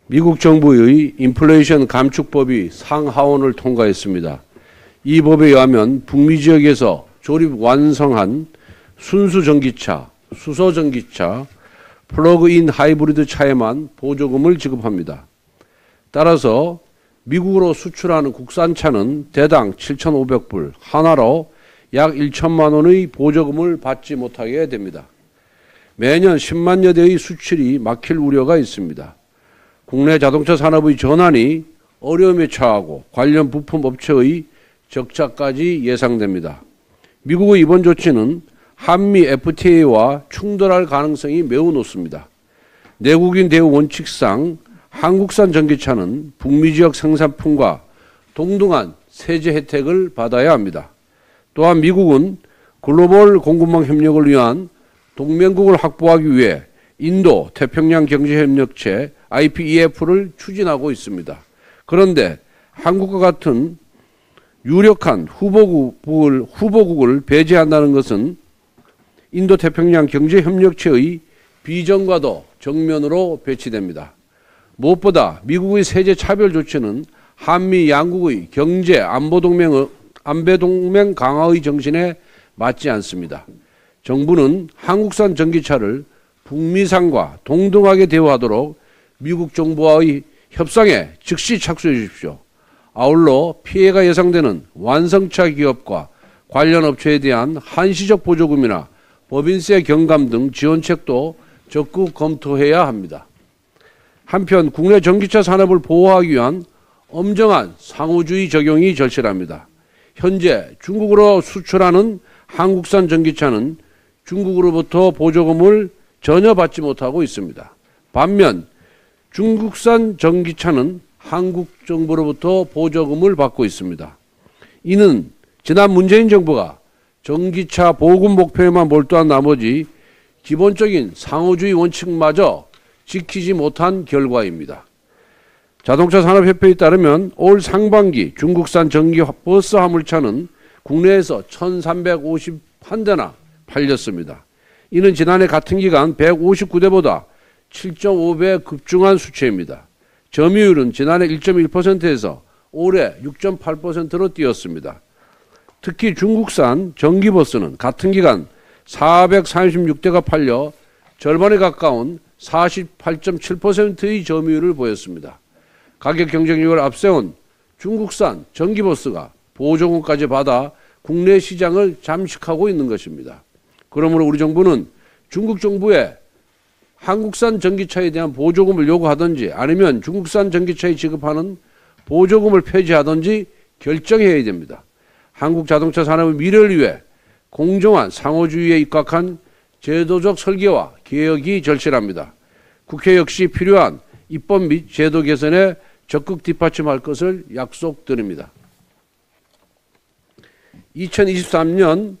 미국 정부의 인플레이션 감축법이 상하원을 통과했습니다. 이 법에 의하면 북미 지역에서 조립 완성한 순수 전기차, 수소 전기차, 플러그인 하이브리드 차에만 보조금을 지급합니다. 따라서 미국으로 수출하는 국산차는 대당 7,500불, 하나로 약 1천만 원의 보조금을 받지 못하게 됩니다. 매년 10만여 대의 수출이 막힐 우려가 있습니다. 국내 자동차 산업의 전환이 어려움에 처하고 관련 부품 업체의 적자까지 예상됩니다. 미국의 이번 조치는 한미 FTA와 충돌할 가능성이 매우 높습니다. 내국인 대우 원칙상 한국산 전기차는 북미 지역 생산품과 동등한 세제 혜택을 받아야 합니다. 또한 미국은 글로벌 공급망 협력을 위한 동맹국을 확보하기 위해 인도 태평양 경제협력체 IPEF를 추진하고 있습니다. 그런데 한국과 같은 유력한 후보국을 배제한다는 것은 인도 태평양 경제협력체의 비전과도 정면으로 배치됩니다. 무엇보다 미국의 세제 차별 조치는 한미 양국의 경제 안보동맹 강화의 정신에 맞지 않습니다. 정부는 한국산 전기차를 북미산과 동등하게 대우하도록 미국 정부와의 협상에 즉시 착수해 주십시오. 아울러 피해가 예상되는 완성차 기업과 관련 업체에 대한 한시적 보조금이나 법인세 경감 등 지원책도 적극 검토해야 합니다. 한편 국내 전기차 산업을 보호하기 위한 엄정한 상호주의 적용이 절실합니다. 현재 중국으로 수출하는 한국산 전기차는 중국으로부터 보조금을 전혀 받지 못하고 있습니다. 반면 중국산 전기차는 한국 정부로부터 보조금을 받고 있습니다. 이는 지난 문재인 정부가 전기차 보급 목표에만 몰두한 나머지 기본적인 상호주의 원칙마저 지키지 못한 결과입니다. 자동차 산업협회에 따르면 올 상반기 중국산 전기 버스 화물차는 국내에서 1,351대나 팔렸습니다. 이는 지난해 같은 기간 159대보다 7.5배 급증한 수치입니다. 점유율은 지난해 1.1%에서 올해 6.8%로 뛰었습니다. 특히 중국산 전기버스는 같은 기간 436대가 팔려 절반에 가까운 48.7%의 점유율을 보였습니다. 가격 경쟁력을 앞세운 중국산 전기버스가 보조금까지 받아 국내 시장을 잠식하고 있는 것입니다. 그러므로 우리 정부는 중국 정부에 한국산 전기차에 대한 보조금을 요구하든지 아니면 중국산 전기차에 지급하는 보조금을 폐지하든지 결정해야 됩니다. 한국 자동차 산업의 미래를 위해 공정한 상호주의에 입각한 제도적 설계와 개혁이 절실합니다. 국회 역시 필요한 입법 및 제도 개선에 적극 뒷받침할 것을 약속드립니다. 2023년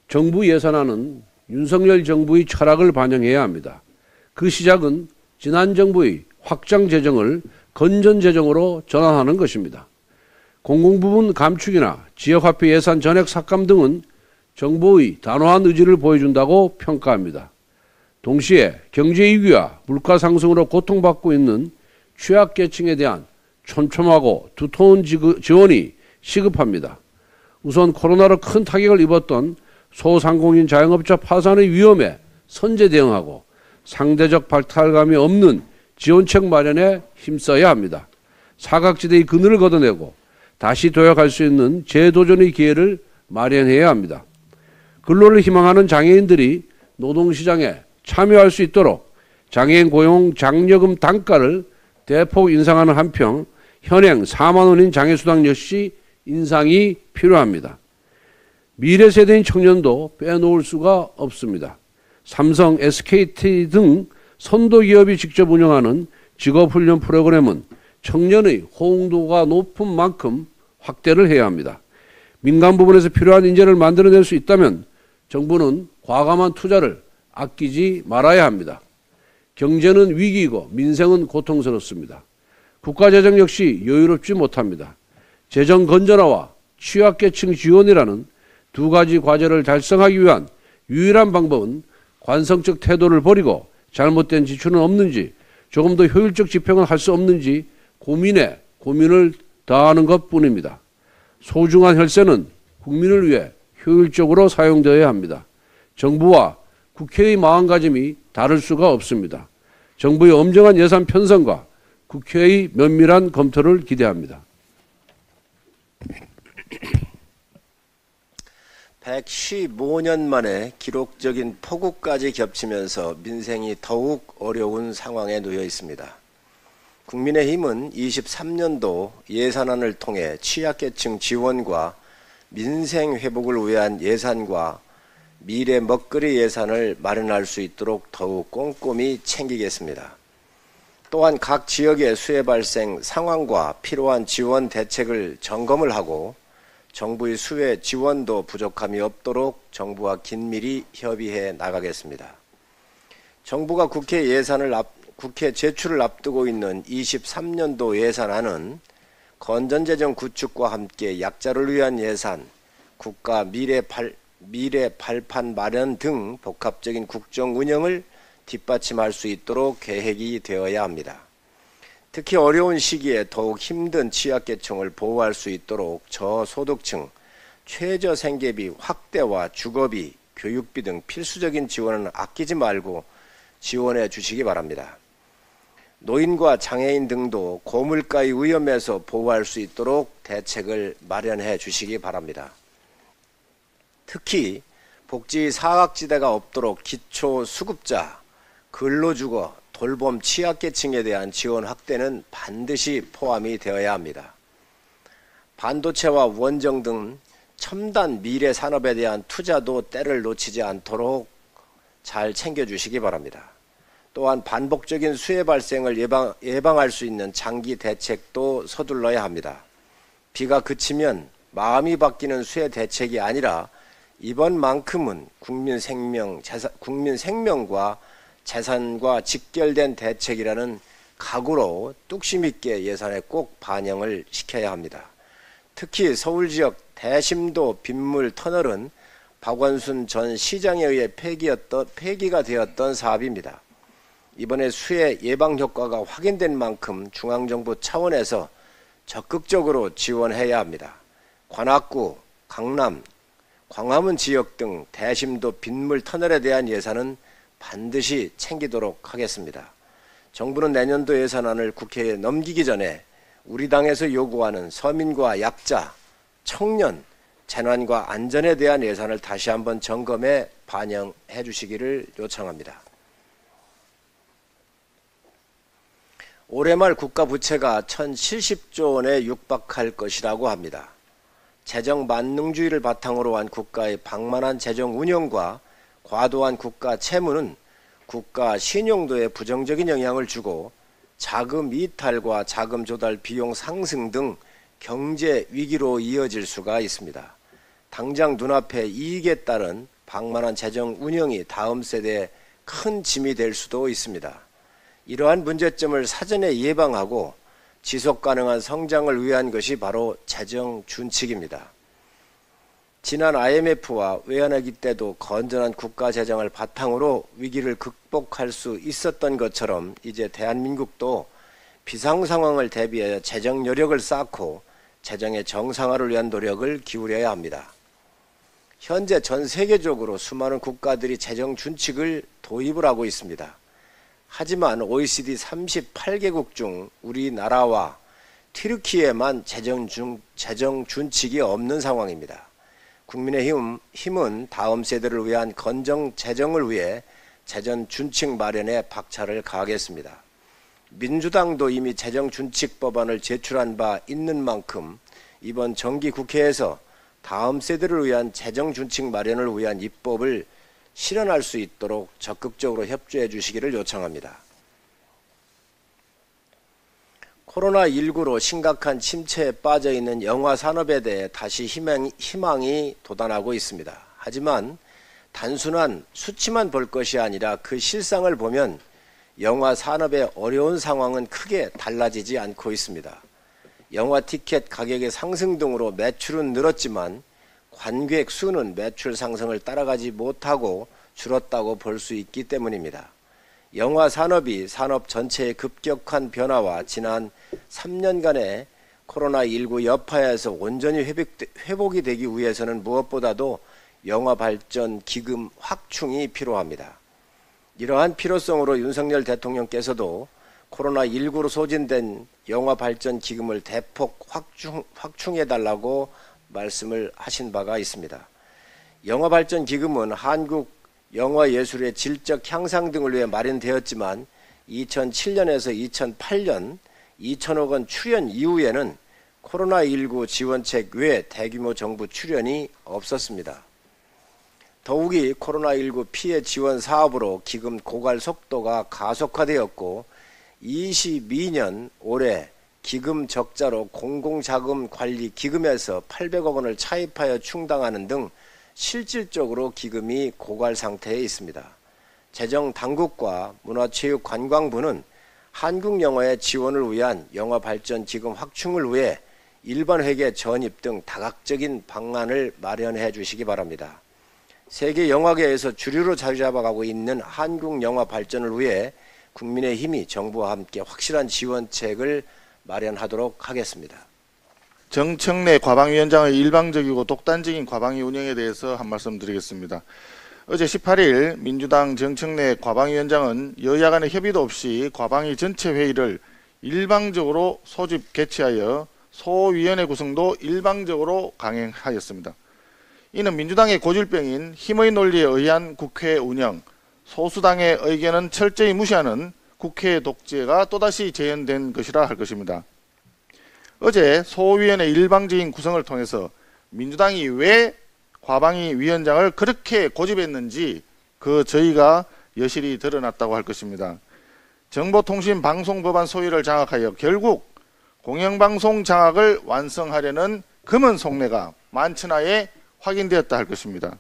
정부 예산안은 윤석열 정부의 철학을 반영해야 합니다. 그 시작은 지난 정부의 확장 재정을 건전 재정으로 전환하는 것입니다. 공공부문 감축이나 지역화폐 예산 전액 삭감 등은 정부의 단호한 의지를 보여준다고 평가합니다. 동시에 경제위기와 물가 상승으로 고통받고 있는 취약계층에 대한 촘촘하고 두터운 지원이 시급합니다. 우선 코로나로 큰 타격을 입었던 소상공인 자영업자 파산의 위험에 선제 대응하고 상대적 박탈감이 없는 지원책 마련에 힘써야 합니다. 사각지대의 그늘을 걷어내고 다시 도약할 수 있는 재도전의 기회를 마련해야 합니다. 근로를 희망하는 장애인들이 노동시장에 참여할 수 있도록 장애인 고용 장려금 단가를 대폭 인상하는 한편 현행 4만 원인 장애수당 역시 인상이 필요합니다. 미래 세대인 청년도 빼놓을 수가 없습니다. 삼성, SKT 등 선도기업이 직접 운영하는 직업훈련 프로그램은 청년의 호응도가 높은 만큼 확대를 해야 합니다. 민간 부분에서 필요한 인재를 만들어낼 수 있다면 정부는 과감한 투자를 아끼지 말아야 합니다. 경제는 위기이고 민생은 고통스럽습니다. 국가재정 역시 여유롭지 못합니다. 재정 건전화와 취약계층 지원이라는 두 가지 과제를 달성하기 위한 유일한 방법은 관성적 태도를 버리고 잘못된 지출은 없는지 조금 더 효율적 집행을 할 수 없는지 고민을 다하는 것뿐입니다. 소중한 혈세는 국민을 위해 효율적으로 사용되어야 합니다. 정부와 국회의 마음가짐이 다를 수가 없습니다. 정부의 엄정한 예산 편성과 국회의 면밀한 검토를 기대합니다. 115년 만에 기록적인 폭우까지 겹치면서 민생이 더욱 어려운 상황에 놓여 있습니다. 국민의힘은 23년도 예산안을 통해 취약계층 지원과 민생 회복을 위한 예산과 미래 먹거리 예산을 마련할 수 있도록 더욱 꼼꼼히 챙기겠습니다. 또한 각 지역의 수해 발생 상황과 필요한 지원 대책을 점검을 하고 정부의 수해 지원도 부족함이 없도록 정부와 긴밀히 협의해 나가겠습니다. 정부가 국회 제출을 앞두고 있는 23년도 예산안은 건전재정 구축과 함께 약자를 위한 예산, 국가 미래 발판 마련 등 복합적인 국정 운영을 뒷받침할 수 있도록 계획이 되어야 합니다. 특히 어려운 시기에 더욱 힘든 취약계층을 보호할 수 있도록 저소득층, 최저생계비 확대와 주거비, 교육비 등 필수적인 지원은 아끼지 말고 지원해 주시기 바랍니다. 노인과 장애인 등도 고물가의 위험에서 보호할 수 있도록 대책을 마련해 주시기 바랍니다. 특히 복지 사각지대가 없도록 기초수급자, 근로주거, 돌봄 취약계층에 대한 지원 확대는 반드시 포함이 되어야 합니다. 반도체와 원정 등 첨단 미래 산업에 대한 투자도 때를 놓치지 않도록 잘 챙겨주시기 바랍니다. 또한 반복적인 수해 발생을 예방할 수 있는 장기 대책도 서둘러야 합니다. 비가 그치면 마음이 바뀌는 수해 대책이 아니라 이번만큼은 국민 생명과 재산과 직결된 대책이라는 각오로 뚝심 있게 예산에 꼭 반영을 시켜야 합니다. 특히 서울 지역 대심도 빗물 터널은 박원순 전 시장에 의해 폐기가 되었던 사업입니다. 이번에 수해 예방 효과가 확인된 만큼 중앙정부 차원에서 적극적으로 지원해야 합니다. 관악구, 강남, 광화문 지역 등 대심도 빗물 터널에 대한 예산은 반드시 챙기도록 하겠습니다. 정부는 내년도 예산안을 국회에 넘기기 전에 우리 당에서 요구하는 서민과 약자, 청년, 재난과 안전에 대한 예산을 다시 한번 점검해 반영해 주시기를 요청합니다. 올해 말 국가 부채가 1070조 원에 육박할 것이라고 합니다. 재정 만능주의를 바탕으로 한 국가의 방만한 재정 운영과 과도한 국가 채무는 국가 신용도에 부정적인 영향을 주고 자금 이탈과 자금 조달 비용 상승 등 경제 위기로 이어질 수가 있습니다. 당장 눈앞에 이익에 따른 방만한 재정 운영이 다음 세대에 큰 짐이 될 수도 있습니다. 이러한 문제점을 사전에 예방하고 지속 가능한 성장을 위한 것이 바로 재정 준칙입니다. 지난 IMF와 외환위기 때도 건전한 국가 재정을 바탕으로 위기를 극복할 수 있었던 것처럼 이제 대한민국도 비상 상황을 대비하여 재정 여력을 쌓고 재정의 정상화를 위한 노력을 기울여야 합니다. 현재 전 세계적으로 수많은 국가들이 재정 준칙을 도입을 하고 있습니다. 하지만 OECD 38개국 중 우리나라와 튀르키예만 재정 준칙이 없는 상황입니다. 국민의힘은 다음 세대를 위한 건전 재정을 위해 재정 준칙 마련에 박차를 가하겠습니다. 민주당도 이미 재정 준칙 법안을 제출한 바 있는 만큼 이번 정기 국회에서 다음 세대를 위한 재정 준칙 마련을 위한 입법을 실현할 수 있도록 적극적으로 협조해 주시기를 요청합니다. 코로나19로 심각한 침체에 빠져있는 영화 산업에 대해 다시 희망이 돋아나고 있습니다. 하지만 단순한 수치만 볼 것이 아니라 그 실상을 보면 영화 산업의 어려운 상황은 크게 달라지지 않고 있습니다. 영화 티켓 가격의 상승 등으로 매출은 늘었지만 관객 수는 매출 상승을 따라가지 못하고 줄었다고 볼 수 있기 때문입니다. 영화 산업이 산업 전체의 급격한 변화와 지난 3년간의 코로나19 여파에서 온전히 회복이 되기 위해서는 무엇보다도 영화 발전 기금 확충이 필요합니다. 이러한 필요성으로 윤석열 대통령께서도 코로나19로 소진된 영화 발전 기금을 대폭 확충해달라고 말씀을 하신 바가 있습니다. 영화 발전 기금은 한국 영화 예술의 질적 향상 등을 위해 마련되었지만 2007년에서 2008년 2천억 원 출연 이후에는 코로나19 지원책 외 대규모 정부 출연이 없었습니다. 더욱이 코로나19 피해 지원 사업으로 기금 고갈 속도가 가속화되었고 22년 올해 기금 적자로 공공자금 관리 기금에서 800억 원을 차입하여 충당하는 등 실질적으로 기금이 고갈 상태에 있습니다. 재정 당국과 문화체육관광부는 한국 영화의 지원을 위한 영화 발전 기금 확충을 위해 일반 회계 전입 등 다각적인 방안을 마련해 주시기 바랍니다. 세계 영화계에서 주류로 자리 잡아가고 있는 한국 영화 발전을 위해 국민의힘이 정부와 함께 확실한 지원책을 마련하도록 하겠습니다. 정청래 과방위원장의 일방적이고 독단적인 과방위 운영에 대해서 한 말씀 드리겠습니다. 어제 18일 민주당 정청래 과방위원장은 여야 간의 협의도 없이 과방위 전체 회의를 일방적으로 소집 개최하여 소위원회 구성도 일방적으로 강행하였습니다. 이는 민주당의 고질병인 힘의 논리에 의한 국회 운영, 소수당의 의견은 철저히 무시하는 국회 독재가 또다시 재현된 것이라 할 것입니다. 어제 소위원회 일방적인 구성을 통해서 민주당이 왜 과방위 위원장을 그렇게 고집했는지 그 저희가 여실히 드러났다고 할 것입니다. 정보통신방송법안 소위를 장악하여 결국 공영방송 장악을 완성하려는 금은 속내가 만천하에 확인되었다 할 것입니다.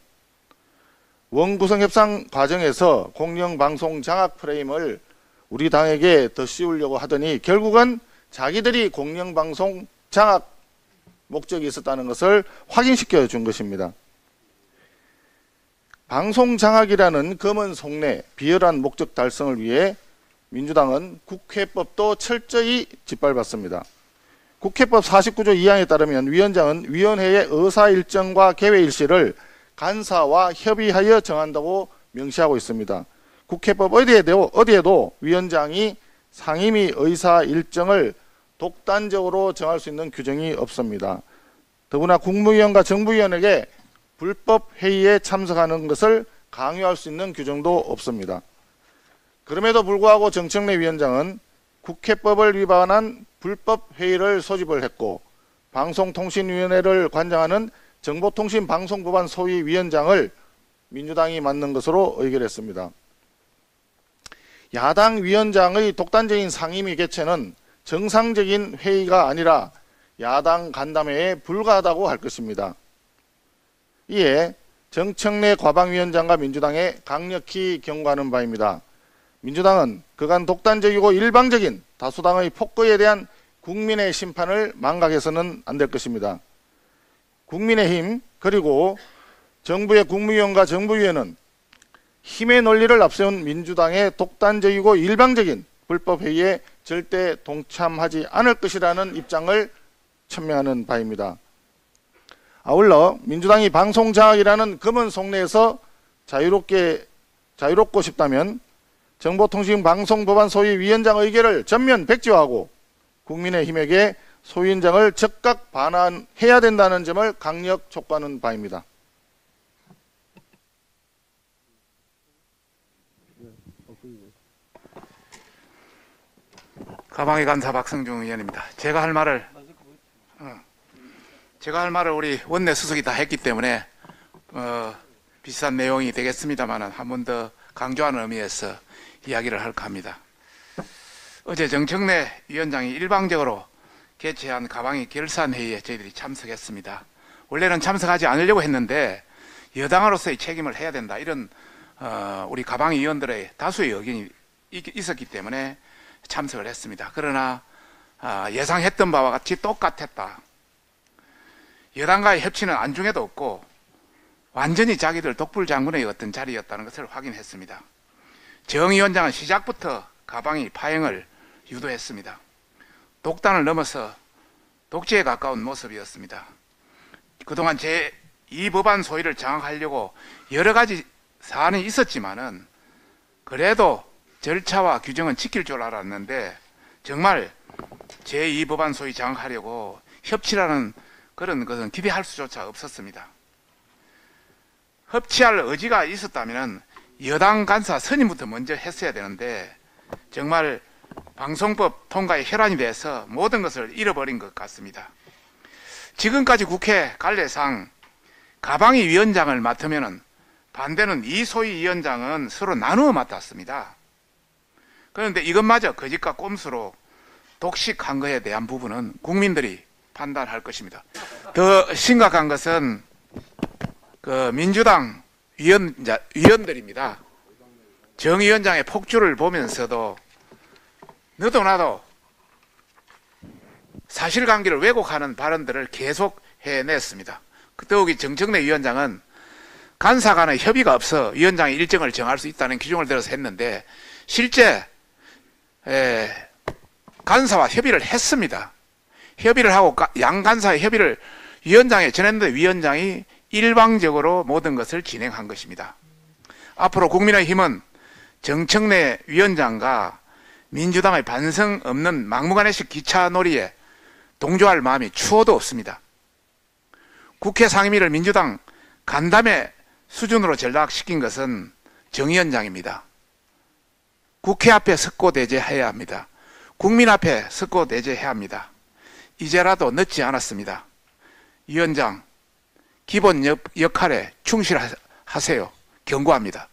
원구성 협상 과정에서 공영방송 장악 프레임을 우리 당에게 더 씌우려고 하더니 결국은 자기들이 공영방송 장악 목적이 있었다는 것을 확인시켜 준 것입니다. 방송 장악이라는 검은 속내, 비열한 목적 달성을 위해 민주당은 국회법도 철저히 짓밟았습니다. 국회법 49조 2항에 따르면 위원장은 위원회의 의사일정과 개회일시를 간사와 협의하여 정한다고 명시하고 있습니다. 국회법 어디에도 위원장이 상임위 의사일정을 독단적으로 정할 수 있는 규정이 없습니다. 더구나 국무위원과 정부위원에게 불법 회의에 참석하는 것을 강요할 수 있는 규정도 없습니다. 그럼에도 불구하고 정청래 위원장은 국회법을 위반한 불법 회의를 소집을 했고 방송통신위원회를 관장하는 정보통신방송법안 소위 위원장을 민주당이 맡는 것으로 의결했습니다. 야당 위원장의 독단적인 상임위 개최는 정상적인 회의가 아니라 야당 간담회에 불과하다고 할 것입니다. 이에 정청래 과방위원장과 민주당에 강력히 경고하는 바입니다. 민주당은 그간 독단적이고 일방적인 다수당의 폭거에 대한 국민의 심판을 망각해서는 안 될 것입니다. 국민의힘 그리고 정부의 국무위원과 정부위원은 힘의 논리를 앞세운 민주당의 독단적이고 일방적인 불법회의에 절대 동참하지 않을 것이라는 입장을 천명하는 바입니다. 아울러 민주당이 방송장악이라는 검은 속내에서 자유롭고 싶다면 정보통신방송법안 소위 위원장 의결을 전면 백지화하고 국민의힘에게 소위원장을 즉각 반환해야 된다는 점을 강력 촉구하는 바입니다. 가방위 간사 박성중 의원입니다. 제가 할 말을 우리 원내 수석이 다 했기 때문에 비슷한 내용이 되겠습니다만 한 번 더 강조하는 의미에서 이야기를 할까 합니다. 어제 정청래 위원장이 일방적으로 개최한 가방위 결산회의에 저희들이 참석했습니다. 원래는 참석하지 않으려고 했는데 여당으로서의 책임을 해야 된다, 이런 우리 가방위 위원들의 다수의 의견이 있었기 때문에 참석을 했습니다. 그러나 예상했던 바와 같이 똑같았다. 여당과의 협치는 안중에도 없고 완전히 자기들 독불장군의 어떤 자리였다는 것을 확인했습니다. 정 위원장은 시작부터 가방위 파행을 유도했습니다. 독단을 넘어서 독재에 가까운 모습이었습니다. 그동안 제2법안 소위를 장악하려고 여러 가지 사안이 있었지만은 그래도 절차와 규정은 지킬 줄 알았는데 정말 제2법안 소위 장악하려고 협치라는 그런 것은 기대할 수조차 없었습니다. 협치할 의지가 있었다면 여당 간사 선임부터 먼저 했어야 되는데 정말 방송법 통과에 혈안이 돼서 모든 것을 잃어버린 것 같습니다. 지금까지 국회 관례상 가방위 위원장을 맡으면 반대는 이소희 위원장은 서로 나누어 맡았습니다. 그런데 이것마저 거짓과 꼼수로 독식한 것에 대한 부분은 국민들이 판단할 것입니다. 더 심각한 것은 그 민주당 위원들입니다. 정 위원장의 폭주를 보면서도 너도 나도 사실관계를 왜곡하는 발언들을 계속 해냈습니다. 더욱이 정청래 위원장은 간사 간의 협의가 없어 위원장의 일정을 정할 수 있다는 기준을 들어서 했는데 실제 간사와 협의를 했습니다. 협의를 하고 양 간사의 협의를 위원장에 전했는데 위원장이 일방적으로 모든 것을 진행한 것입니다. 앞으로 국민의힘은 정청래 위원장과 민주당의 반성 없는 막무가내식 기차놀이에 동조할 마음이 추호도 없습니다. 국회 상임위를 민주당 간담회 수준으로 전락시킨 것은 정 위원장입니다. 국회 앞에 석고대죄해야 합니다. 국민 앞에 석고대죄해야 합니다. 이제라도 늦지 않았습니다. 위원장, 기본 역할에 충실하세요. 경고합니다.